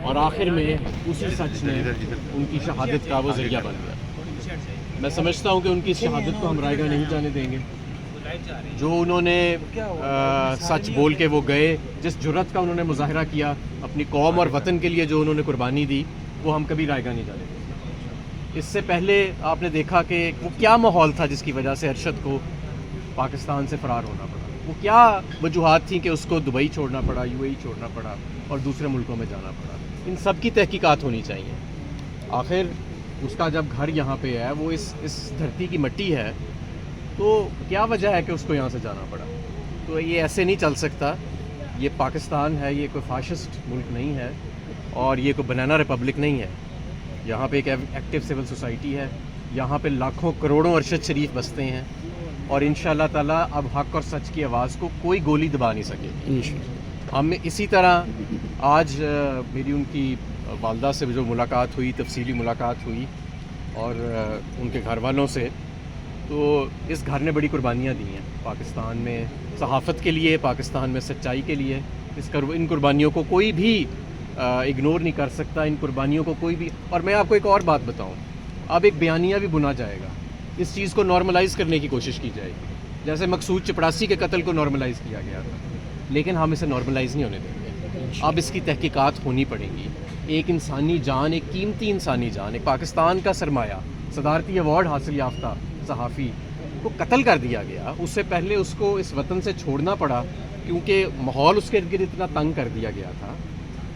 اور آخر میں اسی سچ نے ان کی شہادت کا وہ ذریعہ بن گیا۔ میں سمجھتا ہوں کہ ان کی اس شہادت کو ہم رائے گاہ نہیں جانے دیں گے۔ جو انہوں نے سچ بول کے وہ گئے، جس جرأت کا انہوں نے مظاہرہ کیا اپنی قوم اور وطن کے لیے، جو انہوں نے قربانی دی، وہ ہم کبھی رائے گاہ نہیں جانے دیں۔ اس سے پہلے آپ نے دیکھا کہ وہ کیا ماحول تھا جس کی وجہ سے ارشد کو پاکستان سے فرار ہونا پڑا، وہ کیا وجوہات تھیں کہ اس کو دبئی چھوڑنا پڑا، یو اے ای چھوڑنا پڑا اور دوسرے ملکوں میں جانا پڑا۔ ان سب کی تحقیقات ہونی چاہیے۔ آخر اس کا جب گھر یہاں پہ ہے، وہ اس دھرتی کی مٹی ہے، تو کیا وجہ ہے کہ اس کو یہاں سے جانا پڑا؟ تو یہ ایسے نہیں چل سکتا۔ یہ پاکستان ہے، یہ کوئی فاشسٹ ملک نہیں ہے اور یہ کوئی بنانا ریپبلک نہیں ہے۔ یہاں پہ ایک ایکٹیو سول سوسائٹی ہے، یہاں پہ لاکھوں کروڑوں ارشد شریف بستے ہیں، اور انشاءاللہ تعالیٰ اب حق اور سچ کی آواز کو کوئی گولی دبا نہیں سکے گی۔ ہم اسی طرح آج میری ان کی والدہ سے جو ملاقات ہوئی، تفصیلی ملاقات ہوئی، اور ان کے گھر والوں سے، تو اس گھر نے بڑی قربانیاں دی ہیں پاکستان میں صحافت کے لیے، پاکستان میں سچائی کے لیے۔ ان قربانیوں کو کوئی بھی اگنور نہیں کر سکتا، ان قربانیوں کو کوئی بھی۔ اور میں آپ کو ایک اور بات بتاؤں، اب ایک بیانیہ بھی بنا جائے گا، اس چیز کو نارملائز کرنے کی کوشش کی جائے گی، جیسے مقصود چپڑاسی کے قتل کو نارملائز کیا گیا تھا، لیکن ہم اسے نارملائز نہیں ہونے دیں گے۔ اب اس کی تحقیقات ہونی پڑیں گی۔ ایک انسانی جان، ایک قیمتی انسانی جان، ایک پاکستان کا سرمایہ، صدارتی ایوارڈ حاصل یافتہ صحافی کو قتل کر دیا گیا۔ اس سے پہلے اس کو اس وطن سے چھوڑنا پڑا کیونکہ ماحول اس کے ارد گرد اتنا تنگ کر دیا گیا تھا۔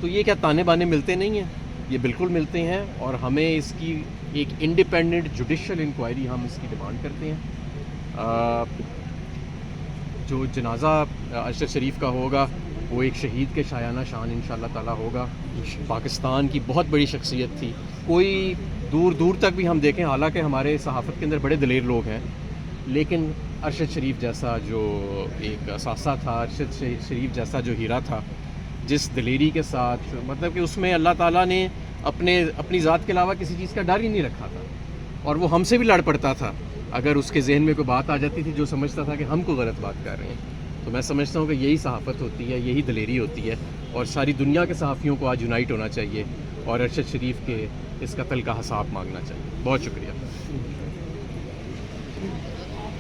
تو یہ کیا تانے بانے ملتے نہیں ہیں؟ یہ بالکل ملتے ہیں، اور ہمیں اس کی ایک انڈیپینڈنٹ جوڈیشل انکوائری ہم اس کی ڈیمانڈ کرتے ہیں۔ جو جنازہ ارشد شریف کا ہوگا وہ ایک شہید کے شایانہ شان انشاءاللہ تعالیٰ ہوگا۔ پاکستان کی بہت بڑی شخصیت تھی، کوئی دور دور تک بھی ہم دیکھیں، حالانکہ ہمارے صحافت کے اندر بڑے دلیر لوگ ہیں، لیکن ارشد شریف جیسا جو ایک اثاثہ تھا، ارشد شریف جیسا جو ہیرا تھا، جس دلیری کے ساتھ، مطلب کہ اس میں اللہ تعالیٰ نے اپنی ذات کے علاوہ کسی چیز کا ڈر ہی نہیں رکھا تھا، اور وہ ہم سے بھی لڑ پڑتا تھا اگر اس کے ذہن میں کوئی بات آ جاتی تھی جو سمجھتا تھا کہ ہم کو غلط بات کر رہے ہیں۔ تو میں سمجھتا ہوں کہ یہی صحافت ہوتی ہے، یہی دلیری ہوتی ہے، اور ساری دنیا کے صحافیوں کو آج یونائٹ ہونا چاہیے اور ارشد شریف کے اس قتل کا حساب مانگنا چاہیے۔ بہت شکریہ۔